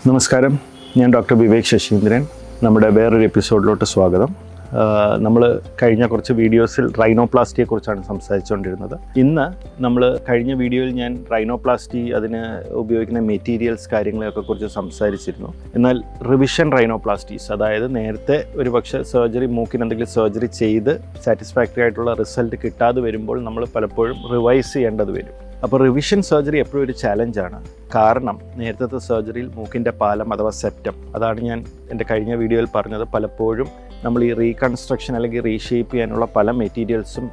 നമസ്കാരം, ഞാൻ ഡോക്ടർ വിവേക് ശശീന്ദ്രൻ. നമ്മുടെ വേറൊരു എപ്പിസോഡിലോട്ട് സ്വാഗതം. നമ്മൾ കഴിഞ്ഞ കുറച്ച് വീഡിയോസിൽ റൈനോപ്ലാസ്റ്റിയെക്കുറിച്ചാണ് സംസാരിച്ചുകൊണ്ടിരുന്നത്. ഇന്ന് നമ്മൾ കഴിഞ്ഞ വീഡിയോയിൽ ഞാൻ റൈനോപ്ലാസ്റ്റി, അതിന് ഉപയോഗിക്കുന്ന മെറ്റീരിയൽസ്, കാര്യങ്ങളെയൊക്കെ കുറിച്ച് സംസാരിച്ചിരുന്നു. എന്നാൽ റിവിഷൻ റൈനോപ്ലാസ്റ്റീസ്, അതായത് നേരത്തെ ഒരു പക്ഷേ മൂക്കിന് എന്തെങ്കിലും സർജറി ചെയ്ത് സാറ്റിസ്ഫാക്ടറി ആയിട്ടുള്ള റിസൾട്ട് കിട്ടാതെ വരുമ്പോൾ നമ്മൾ പലപ്പോഴും റിവൈസ് ചെയ്യേണ്ടത് വരും. അപ്പോൾ റിവിഷൻ സർജറി എപ്പോഴും ഒരു ചാലഞ്ചാണ്. കാരണം നേരത്തെ സർജറിയിൽ മൂക്കിൻ്റെ പാലം അഥവാ സെപ്റ്റം, അതാണ് ഞാൻ എൻ്റെ കഴിഞ്ഞ വീഡിയോയിൽ പറഞ്ഞത്, പലപ്പോഴും നമ്മൾ ഈ റീകൺസ്ട്രക്ഷൻ അല്ലെങ്കിൽ റീഷേപ്പ് ചെയ്യാനുള്ള പല മെറ്റീരിയൽസും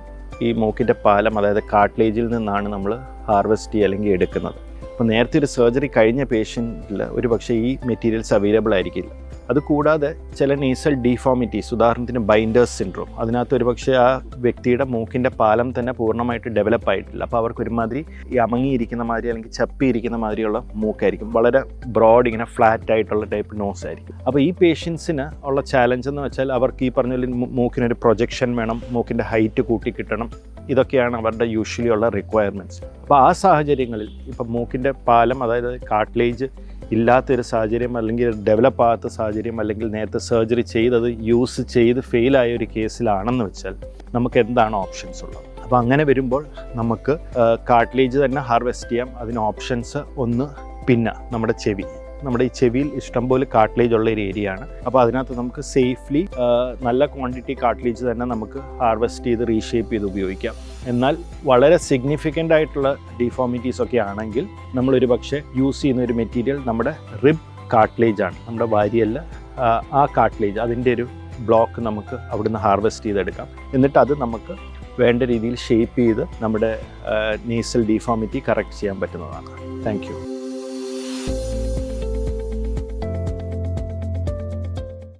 ഈ മൂക്കിൻ്റെ പാലം, അതായത് കാർട്ടിലേജിൽ നിന്നാണ് നമ്മൾ ഹാർവെസ്റ്റ് ചെയ്യുക അല്ലെങ്കിൽ എടുക്കുന്നത്. അപ്പോൾ നേരത്തെ ഒരു സർജറി കഴിഞ്ഞ പേഷ്യൻറ്റിൽ ഒരു പക്ഷേ ഈ മെറ്റീരിയൽസ് അവൈലബിൾ ആയിരിക്കില്ല. അതുകൂടാതെ ചില നേസൽ ഡീഫോമിറ്റീസ്, ഉദാഹരണത്തിന് ബൈൻഡേഴ്സ് സിൻഡ്രോം, അതിനകത്ത് ഒരു പക്ഷേ ആ വ്യക്തിയുടെ മൂക്കിൻ്റെ പാലം തന്നെ പൂർണ്ണമായിട്ട് ഡെവലപ്പ് ആയിട്ടില്ല. അപ്പോൾ അവർക്ക് ഒരുമാതിരി ഈ അമങ്ങിയിരിക്കുന്ന മാതിരി അല്ലെങ്കിൽ ചപ്പിയിരിക്കുന്ന മാതിരിയുള്ള മൂക്കായിരിക്കും, വളരെ ബ്രോഡ്, ഇങ്ങനെ ഫ്ലാറ്റ് ആയിട്ടുള്ള ടൈപ്പ് നോസ് ആയിരിക്കും. അപ്പോൾ ഈ പേഷ്യൻസിന് ഉള്ള ചാലഞ്ച് എന്ന് വെച്ചാൽ അവർക്ക് ഈ പറഞ്ഞ മൂക്കിനൊരു പ്രൊജക്ഷൻ വേണം, മൂക്കിൻ്റെ ഹൈറ്റ് കൂട്ടി കിട്ടണം. ഇതൊക്കെയാണ് അവരുടെ യൂഷ്വലി ഉള്ള റിക്വയർമെൻറ്റ്സ്. അപ്പോൾ ആ സാഹചര്യങ്ങളിൽ ഇപ്പം മൂക്കിൻ്റെ പാലം, അതായത് കാർട്ടിലേജ് ഇല്ലാത്തൊരു സാഹചര്യം, അല്ലെങ്കിൽ ഡെവലപ്പ് ആകാത്ത സാഹചര്യം, അല്ലെങ്കിൽ നേരത്തെ സർജറി ചെയ്തത് യൂസ് ചെയ്ത് ഫെയിലായ ഒരു കേസിലാണെന്ന് വെച്ചാൽ നമുക്ക് എന്താണ് ഓപ്ഷൻസ് ഉള്ളത്? അപ്പോൾ അങ്ങനെ വരുമ്പോൾ നമുക്ക് കാർട്ടിലേജ് തന്നെ ഹാർവെസ്റ്റ് ചെയ്യാം. അതിന് ഓപ്ഷൻസ് ഒന്ന്, പിന്നെ നമ്മുടെ ഈ ചെവിയിൽ ഇഷ്ടംപോലെ കാർട്ടിലേജ് ഉള്ള ഒരു ഏരിയ ആണ്. അപ്പോൾ അതിനകത്ത് നമുക്ക് സേഫ്ലി നല്ല ക്വാണ്ടിറ്റി കാർട്ടിലേജ് തന്നെ നമുക്ക് ഹാർവെസ്റ്റ് ചെയ്ത് റീഷേപ്പ് ചെയ്ത് ഉപയോഗിക്കാം. എന്നാൽ വളരെ സിഗ്നിഫിക്കൻ്റ് ആയിട്ടുള്ള ഡിഫോമിറ്റീസ് ഒക്കെ ആണെങ്കിൽ നമ്മളൊരു പക്ഷേ യൂസ് ചെയ്യുന്ന ഒരു മെറ്റീരിയൽ നമ്മുടെ റിബ് കാർട്ടിലേജ് ആണ്. നമ്മുടെ വാരിയല്ല, ആ കാർട്ടിലേജ്, അതിൻ്റെ ഒരു ബ്ലോക്ക് നമുക്ക് അവിടുന്ന് ഹാർവെസ്റ്റ് ചെയ്തെടുക്കാം. എന്നിട്ട് അത് നമുക്ക് വേണ്ട രീതിയിൽ ഷേപ്പ് ചെയ്ത് നമ്മുടെ നേസൽ ഡിഫോമിറ്റി കറക്റ്റ് ചെയ്യാൻ പറ്റുന്നതാണ്. Thank you.